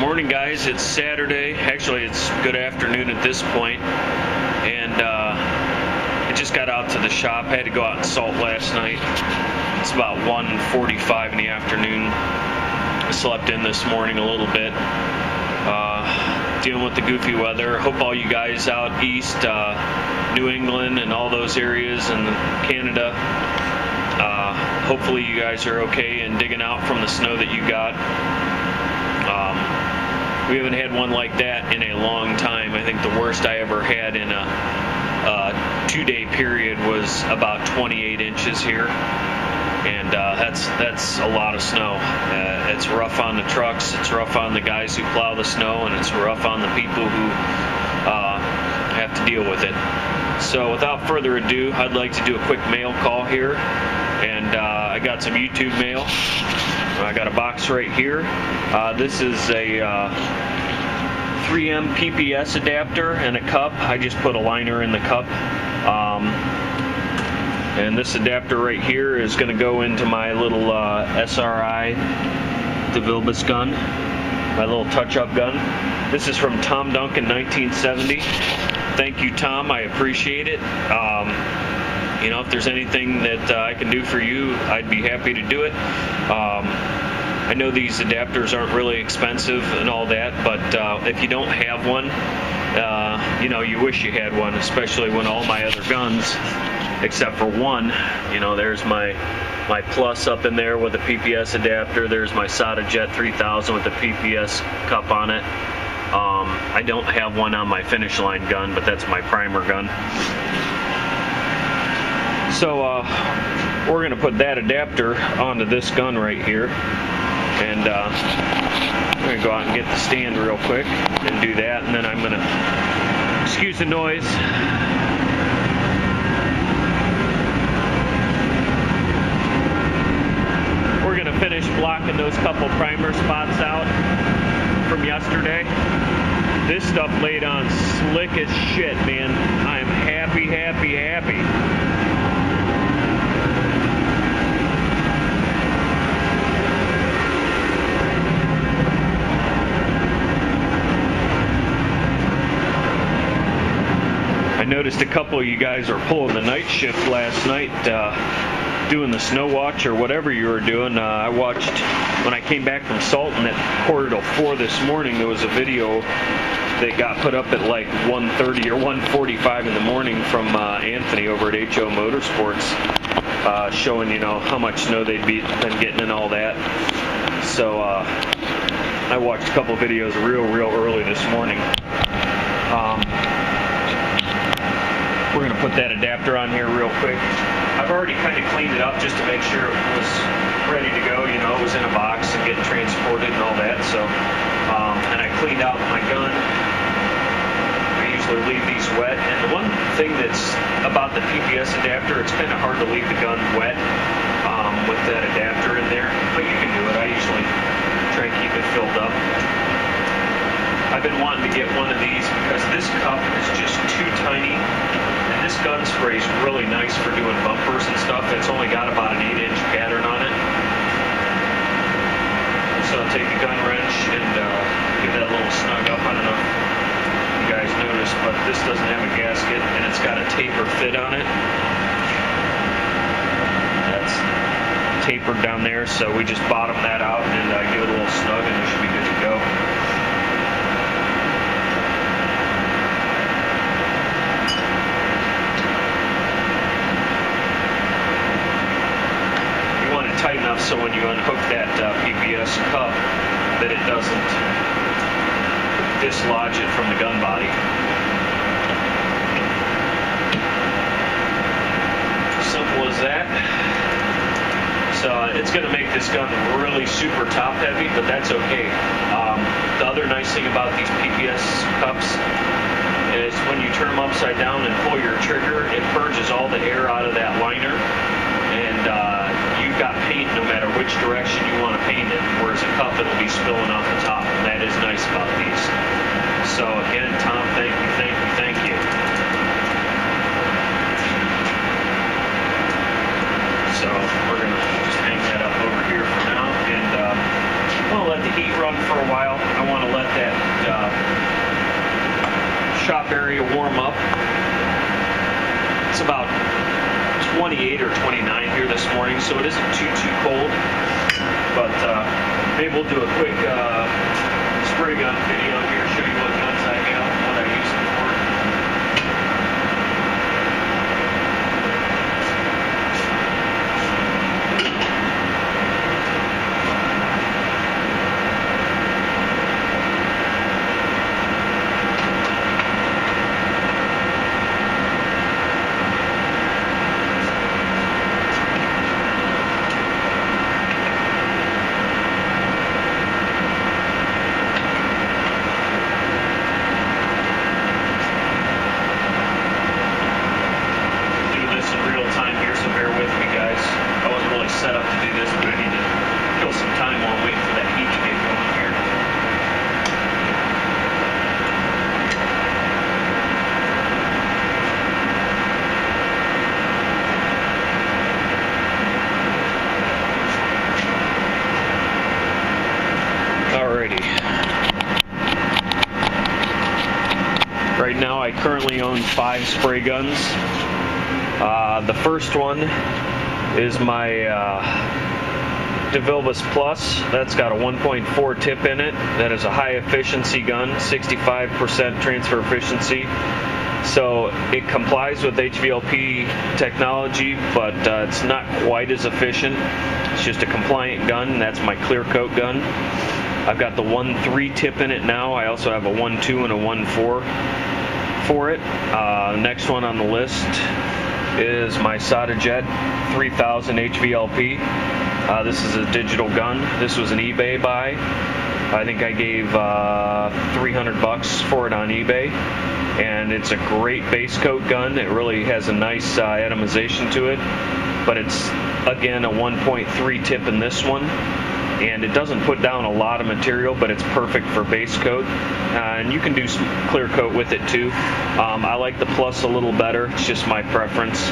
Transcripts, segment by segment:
morning, guys. It's Saturday. Actually, it's good afternoon at this point. And I just got out to the shop. I had to go out and salt last night. It's about 1:45 in the afternoon. I slept in this morning a little bit. Dealing with the goofy weather. Hope all you guys out east, New England and all those areas, and Canada, hopefully you guys are okay and digging out from the snow that you got. We haven't had one like that in a long time. I think the worst I ever had in a 2-day period was about 28 inches here, and that's a lot of snow. It's rough on the trucks, it's rough on the guys who plow the snow, and it's rough on the people who have to deal with it. So without further ado, I'd like to do a quick mail call here, and I got some YouTube mail. I got a box right here. This is a 3M PPS adapter and a cup. I just put a liner in the cup. And this adapter right here is going to go into my little SRI DeVilbiss gun, my little touch-up gun. This is from Tom Duncan, 1970. Thank you, Tom. I appreciate it. You know, if there's anything that I can do for you, I'd be happy to do it. I know these adapters aren't really expensive and all that, but if you don't have one, you know, you wish you had one, especially when all my other guns, except for one, you know, there's my Plus up in there with a PPS adapter. There's my SATA Jet 3000 with a PPS cup on it. I don't have one on my Finish Line gun, but that's my primer gun. So we're going to put that adapter onto this gun right here, and I'm going to go out and get the stand real quick and do that, and then I'm going to, excuse the noise, we're going to finish blocking those couple primer spots out from yesterday. This stuff laid on slick as shit, man. I'm happy, happy, happy. I noticed a couple of you guys are pulling the night shift last night, doing the snow watch or whatever you were doing. I watched, when I came back from Salton at 3:45 this morning, there was a video that got put up at like 1:30 or 1:45 in the morning from Anthony over at HO Motorsports, showing, you know, how much snow they'd been getting and all that. So I watched a couple of videos real early this morning. We're going to put that adapter on here real quick. I've already kind of cleaned it up just to make sure it was ready to go. You know, it was in a box and getting transported and all that. So, and I cleaned out my gun. I usually leave these wet. And the one thing that's about the PPS adapter, it's kind of hard to leave the gun wet with that adapter in there. But you can do it. I usually try and keep it filled up. I've been wanting to get one of these because this cup is just too tiny, and this gun spray is really nice for doing bumpers and stuff. It's only got about an 8-inch pattern on it. So I'll take the gun wrench and give that a little snug up. I don't know if you guys noticed, but this doesn't have a gasket, and it's got a taper fit on it. That's tapered down there, so we just bottom that out and give it a little snug, and we should be good to go. Tight enough so when you unhook that PPS cup that it doesn't dislodge it from the gun body. Simple as that. So it's going to make this gun really super top heavy, but that's okay. The other nice thing about these PPS cups is when you turn them upside down and pull your trigger, it purges all the air out of that liner, and you've got paint no matter which direction you want to paint it, whereas a cup it'll be spilling off the top, and that is nice about these. So again, Tom, thank you, thank you, thank you. So we're going to just hang that up over here for now, and we'll let the heat run for a while. I want to let that shop area warm up. It's about 28 or 29 here this morning, so it isn't too cold. But maybe we'll do a quick spray gun video here, show you what guns I have, what I use them for. Set up to do this, but I need to kill some time while I'm waiting for that heat to get going here. Alrighty. Right now I currently own 5 spray guns. The first one is my DeVilbiss Plus. That's got a 1.4 tip in it. That is a high efficiency gun, 65% transfer efficiency. So it complies with HVLP technology, but it's not quite as efficient. It's just a compliant gun, and that's my clear coat gun. I've got the 1.3 tip in it now. I also have a 1.2 and a 1.4 for it. Next one on the list is my Jet 3000 HVLP. This is a digital gun. This was an eBay buy. I think I gave $300 for it on eBay, and it's a great base coat gun. It really has a nice atomization to it, but it's again a 1.3 tip in this one, and it doesn't put down a lot of material, but it's perfect for base coat, and you can do some clear coat with it too. I like the Plus a little better. It's just my preference.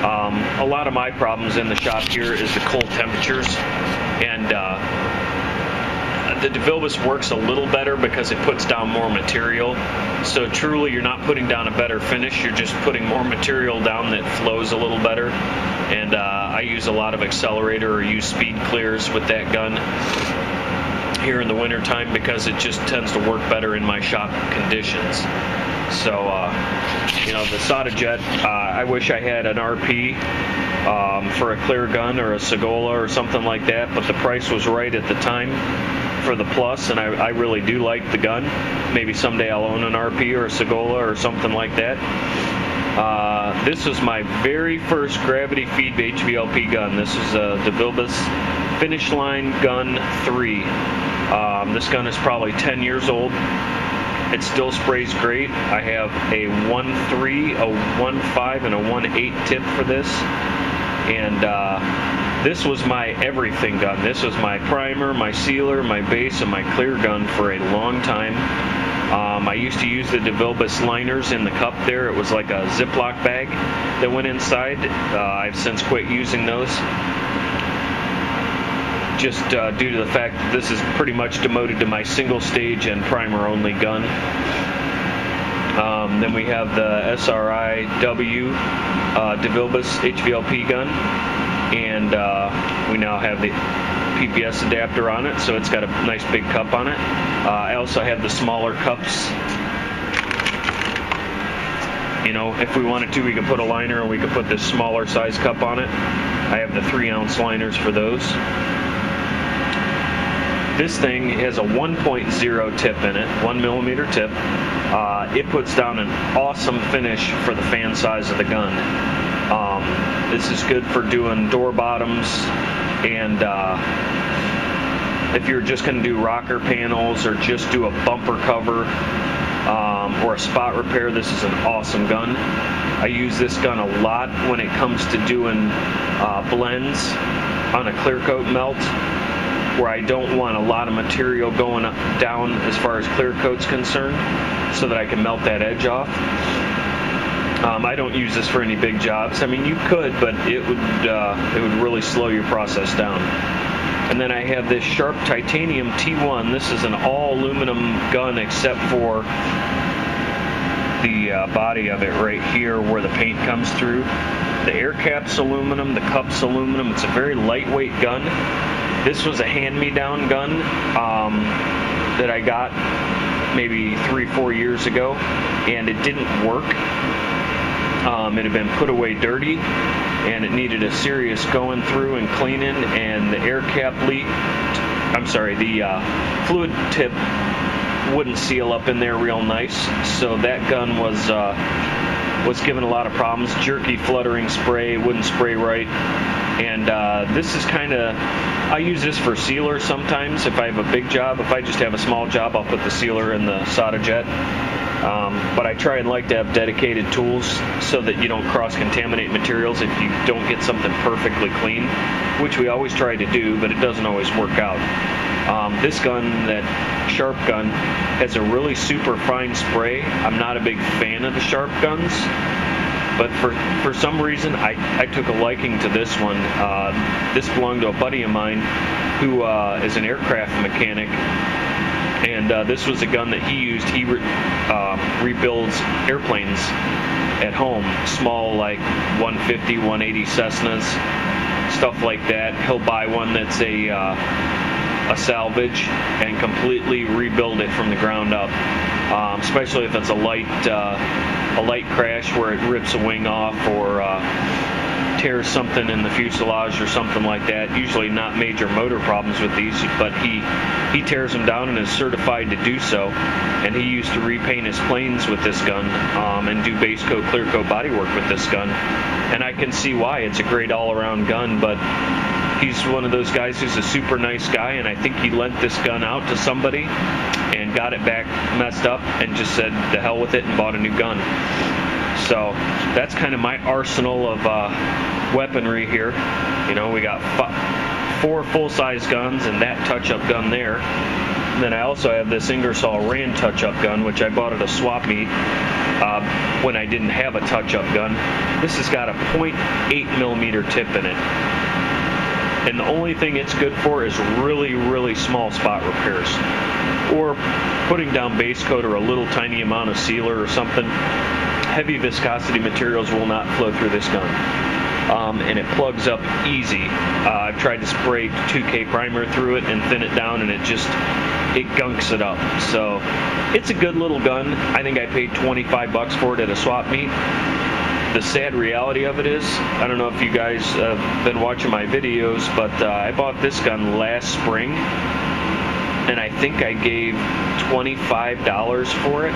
A lot of my problems in the shop here is the cold temperatures, and the DeVilbiss works a little better because it puts down more material. So truly, you're not putting down a better finish, you're just putting more material down that flows a little better. And I use a lot of accelerator or use speed clears with that gun here in the winter time because it just tends to work better in my shop conditions. So, you know, the Jet, I wish I had an RP for a clear gun or a Segola or something like that, but the price was right at the time for the Plus, and I really do like the gun. Maybe someday I'll own an RP or a Segola or something like that. This was my very first gravity feed HVLP gun. This is a DeVilbiss Finish Line Gun 3. This gun is probably 10 years old. It still sprays great. I have a 1.3, a 1.5, and a 1.8 tip for this. And this was my everything gun. This was my primer, my sealer, my base, and my clear gun for a long time. I used to use the DeVilbiss liners in the cup there. It was like a Ziploc bag that went inside. I've since quit using those, just due to the fact that this is pretty much demoted to my single stage and primer only gun. Then we have the SRI-W DeVilbiss HVLP gun, and we now have the PPS adapter on it, so it's got a nice big cup on it. I also have the smaller cups. You know, if we wanted to, we could put a liner and we could put this smaller size cup on it. I have the 3-ounce liners for those. This thing has a 1.0 tip in it, 1mm tip. It puts down an awesome finish for the fan size of the gun. This is good for doing door bottoms, and if you're just going to do rocker panels or just do a bumper cover or a spot repair, this is an awesome gun. I use this gun a lot when it comes to doing blends on a clear coat melt, where I don't want a lot of material going down as far as clear coat's concerned, so that I can melt that edge off. I don't use this for any big jobs. I mean, you could, but it would really slow your process down. And then I have this Sharp Titanium T1. This is an all aluminum gun except for the body of it right here where the paint comes through. The air cap's aluminum, the cup's aluminum. It's a very lightweight gun. This was a hand-me-down gun that I got maybe 3-4 years ago, and it didn't work. It had been put away dirty, and it needed a serious going through and cleaning, and the air cap leaked. I'm sorry, the fluid tip wouldn't seal up in there real nice, so that gun was given a lot of problems. Jerky, fluttering spray, wouldn't spray right, and this is kind of, I use this for sealer sometimes if I have a big job. If I just have a small job, I'll put the sealer in the solder jet. But I try and like to have dedicated tools so that you don't cross-contaminate materials if you don't get something perfectly clean, which we always try to do, but it doesn't always work out. This gun, that Sharp gun, has a really super fine spray. I'm not a big fan of the Sharp guns, but for some reason I took a liking to this one. This belonged to a buddy of mine who is an aircraft mechanic, and this was a gun that he used. He rebuilds airplanes at home, small like 150, 180 Cessnas, stuff like that. He'll buy one that's a salvage and completely rebuild it from the ground up, especially if it's a light crash where it rips a wing off or tears something in the fuselage or something like that. Usually not major motor problems with these, but he tears them down and is certified to do so. And he used to repaint his planes with this gun and do base coat, clear coat bodywork with this gun. And I can see why. It's a great all-around gun, but he's one of those guys who's a super nice guy, and I think he lent this gun out to somebody and got it back messed up and just said the hell with it and bought a new gun. So that's kind of my arsenal of weaponry here. You know, we got 4 full-size guns and that touch-up gun there. And then I also have this Ingersoll Rand touch-up gun, which I bought at a swap meet when I didn't have a touch-up gun. This has got a .8mm tip in it. And the only thing it's good for is really, really small spot repairs, or putting down base coat or a little tiny amount of sealer or something. Heavy viscosity materials will not flow through this gun, and it plugs up easy. I've tried to spray 2K primer through it and thin it down, and it gunks it up. So it's a good little gun. I think I paid 25 bucks for it at a swap meet. The sad reality of it is, I don't know if you guys have been watching my videos, but I bought this gun last spring, and I think I gave $25 for it.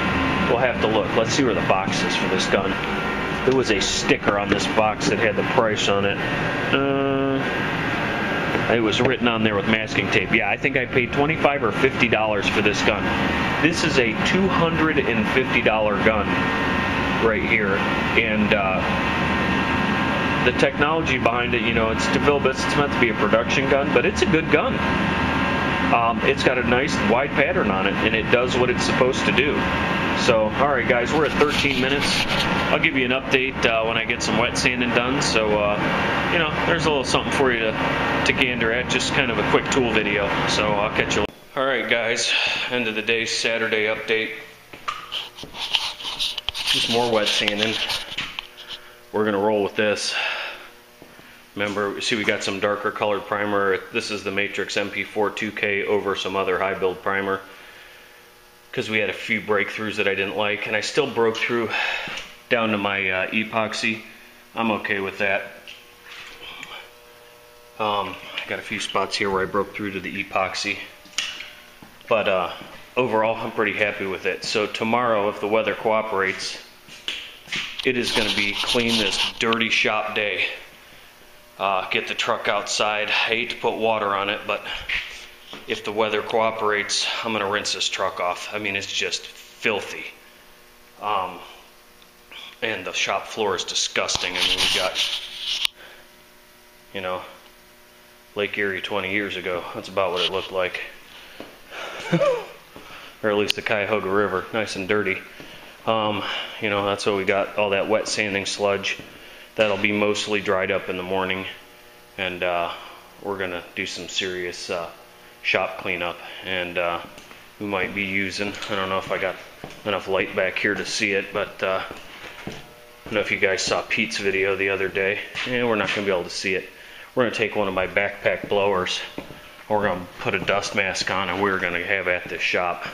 We'll have to look. Let's see where the box is for this gun. There was a sticker on this box that had the price on it. It was written on there with masking tape. Yeah, I think I paid $25 or $50 for this gun. This is a $250 gun right here, and the technology behind it, you know, it's DeVilbiss. It's meant to be a production gun, but it's a good gun. It's got a nice wide pattern on it, and it does what it's supposed to do. So, alright guys, we're at 13 minutes. I'll give you an update when I get some wet sanding done. So, you know, there's a little something for you to gander at. Just kind of a quick tool video. So, I'll catch you later. Alright guys, end of the day, Saturday update. Just more wet sanding. We're going to roll with this. Remember, see, we got some darker colored primer. This is the Matrix MP4 2K over some other high build primer, because we had a few breakthroughs that I didn't like, and I still broke through down to my epoxy. I'm okay with that. I got a few spots here where I broke through to the epoxy, but overall I'm pretty happy with it. So tomorrow, if the weather cooperates, it is going to be clean this dirty shop day. Get the truck outside. I hate to put water on it, but if the weather cooperates, I'm going to rinse this truck off. I mean, it's just filthy. And the shop floor is disgusting. I mean, we got, you know, Lake Erie 20 years ago. That's about what it looked like. Or at least the Cuyahoga River, nice and dirty. You know, that's what we got, all that wet sanding sludge. That'll be mostly dried up in the morning, and we're gonna do some serious shop cleanup, and we might be using, I don't know if I got enough light back here to see it, but I don't know if you guys saw Pete's video the other day. We're not gonna be able to see it. We're gonna take one of my backpack blowers, we're gonna put a dust mask on, and we're gonna have at this shop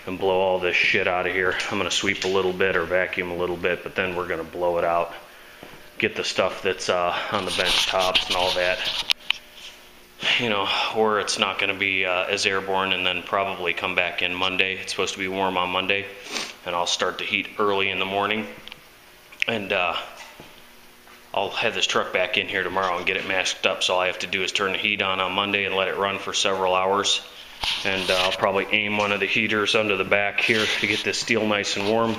and blow all this shit out of here. I'm gonna sweep a little bit or vacuum a little bit, but then we're gonna blow it out. Get the stuff that's on the bench tops and all that, you know, where it's not gonna be as airborne, and then probably come back in Monday. It's supposed to be warm on Monday, and I'll start the heat early in the morning, and I'll have this truck back in here tomorrow and get it masked up. So all I have to do is turn the heat on Monday and let it run for several hours. And I'll probably aim one of the heaters under the back here to get this steel nice and warm,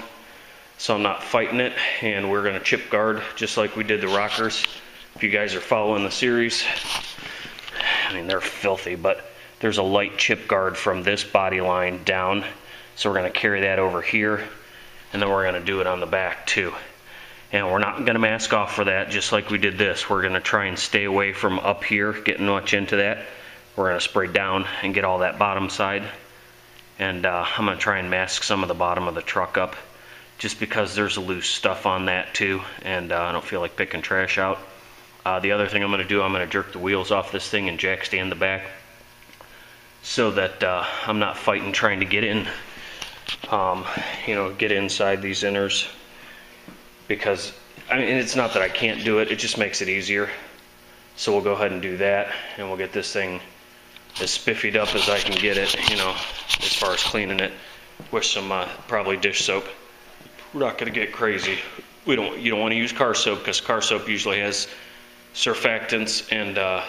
so I'm not fighting it. And we're going to chip guard just like we did the rockers. If you guys are following the series, I mean, they're filthy, but there's a light chip guard from this body line down. So we're going to carry that over here, and then we're going to do it on the back too. And we're not going to mask off for that, just like we did this. We're going to try and stay away from up here, getting much into that. We're going to spray down and get all that bottom side. And I'm going to try and mask some of the bottom of the truck up, just because there's loose stuff on that too, and I don't feel like picking trash out. The other thing I'm going to do, I'm going to jerk the wheels off this thing and jack stand the back, so that I'm not fighting trying to get in, you know, get inside these inners. Because, I mean, it's not that I can't do it, it just makes it easier. So we'll go ahead and do that, and we'll get this thing as spiffied up as I can get it, you know, as far as cleaning it with some probably dish soap. We're not going to get crazy. You don't want to use car soap, because car soap usually has surfactants and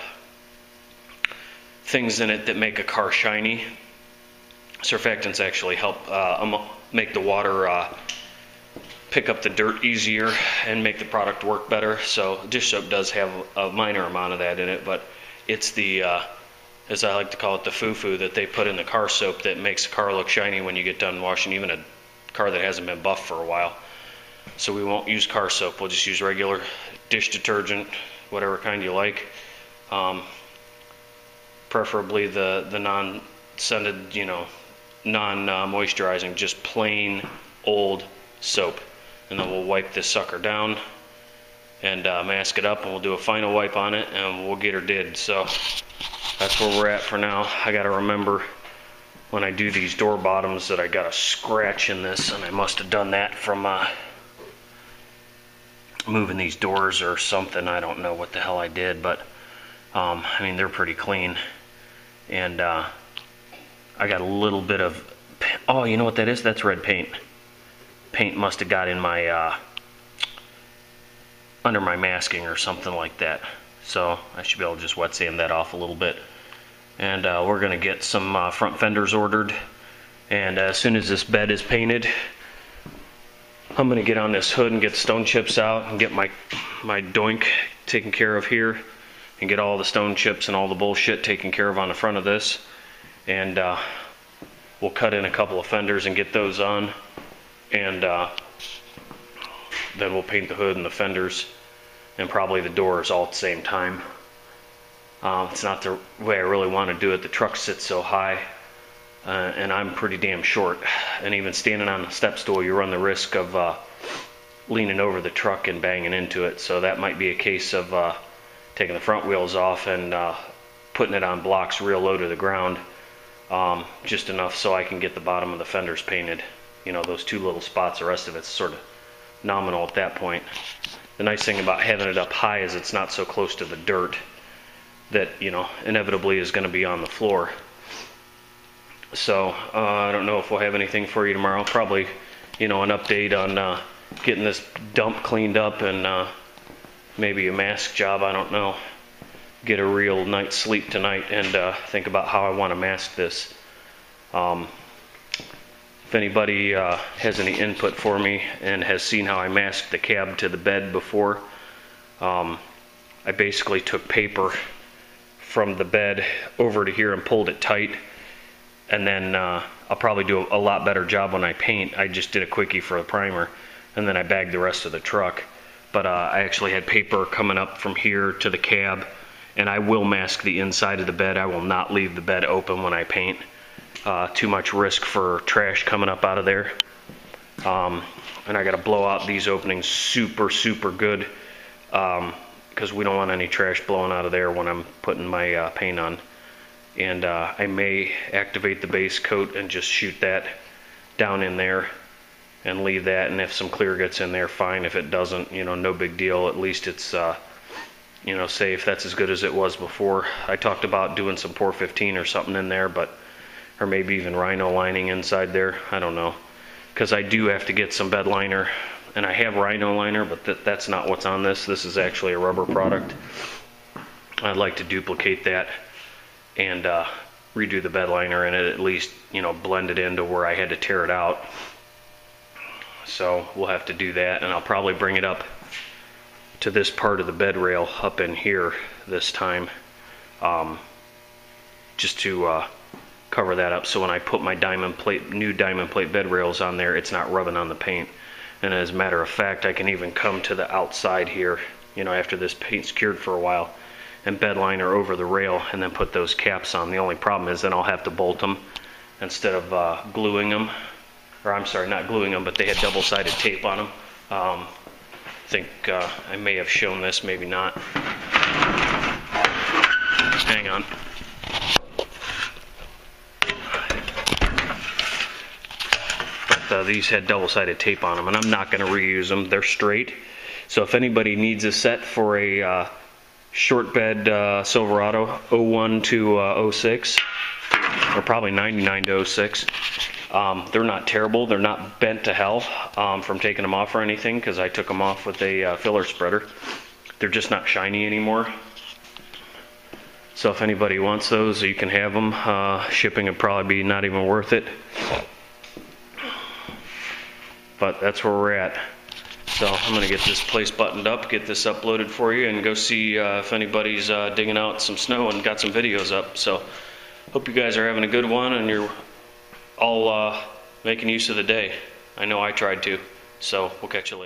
things in it that make a car shiny. Surfactants actually help make the water pick up the dirt easier and make the product work better. So dish soap does have a minor amount of that in it, but it's the as I like to call it, the foo-foo that they put in the car soap that makes the car look shiny when you get done washing even a car that hasn't been buffed for a while. So we won't use car soap, we'll just use regular dish detergent, whatever kind you like, preferably the non-scented, you know, non-moisturizing, just plain old soap. And then we'll wipe this sucker down and mask it up, and we'll do a final wipe on it, and we'll get her did. So that's where we're at for now. I gotta remember when I do these door bottoms that I got a scratch in this, and I must have done that from moving these doors or something. I don't know what the hell I did, but I mean, they're pretty clean. And I got a little bit of, oh, you know what that is? That's red paint. Paint must have got in my under my masking or something like that. So I should be able to just wet sand that off a little bit. And we're gonna get some front fenders ordered, and as soon as this bed is painted, I'm gonna get on this hood and get stone chips out and get my doink taken care of here, and get all the stone chips and all the bullshit taken care of on the front of this. And we'll cut in a couple of fenders and get those on, and then we'll paint the hood and the fenders and probably the doors all at the same time. It's not the way I really want to do it. The truck sits so high, and I'm pretty damn short, and even standing on the step stool, you run the risk of leaning over the truck and banging into it. So that might be a case of taking the front wheels off and putting it on blocks real low to the ground, just enough so I can get the bottom of the fenders painted. You know, those two little spots, the rest of it's sort of nominal at that point. The nice thing about having it up high is it's not so close to the dirt that, you know, inevitably is going to be on the floor. So I don't know if we'll have anything for you tomorrow. Probably, you know, an update on getting this dump cleaned up, and maybe a mask job, I don't know. Get a real night's sleep tonight and think about how I want to mask this. If anybody has any input for me and has seen how I masked the cab to the bed before, I basically took paper from the bed over to here and pulled it tight, and then I'll probably do a lot better job when I paint. I just did a quickie for a primer, and then I bagged the rest of the truck. But I actually had paper coming up from here to the cab And I will mask the inside of the bed. I will not leave the bed open when I paint. Too much risk for trash coming up out of there. And I got to blow out these openings super good, because we don't want any trash blowing out of there when I'm putting my paint on. And I may activate the base coat and just shoot that down in there and leave that, and if some clear gets in there, fine. If it doesn't, you know, no big deal. At least it's you know, safe. That's as good as it was before. I talked about doing some Pour 15 or something in there, but, or maybe even rhino lining inside there. I don't know, because I do have to get some bed liner, and I have rhino liner, but that's not what's on this. This is actually a rubber product. I'd like to duplicate that and redo the bed liner in it, at least, you know, blend it into where I had to tear it out. So we'll have to do that, and I'll probably bring it up to this part of the bed rail up in here this time, just to cover that up, so when I put my new diamond plate bed rails on there, it's not rubbing on the paint. And as a matter of fact, I can even come to the outside here, you know, after this paint's cured for a while, and bed liner over the rail and then put those caps on. The only problem is then I'll have to bolt them instead of gluing them. Or I'm sorry, not gluing them, but they had double-sided tape on them. I think I may have shown this, maybe not. Hang on. But these had double-sided tape on them, and I'm not going to reuse them. They're straight. So if anybody needs a set for a short bed Silverado 01 to 06, or probably 99 to 06, they're not terrible. They're not bent to hell from taking them off or anything, because I took them off with a filler spreader. They're just not shiny anymore. So if anybody wants those, you can have them. Shipping would probably be not even worth it. But that's where we're at. So I'm going to get this place buttoned up, get this uploaded for you, and go see if anybody's digging out some snow and got some videos up. So hope you guys are having a good one, and you're all making use of the day. I know I tried to. So we'll catch you later.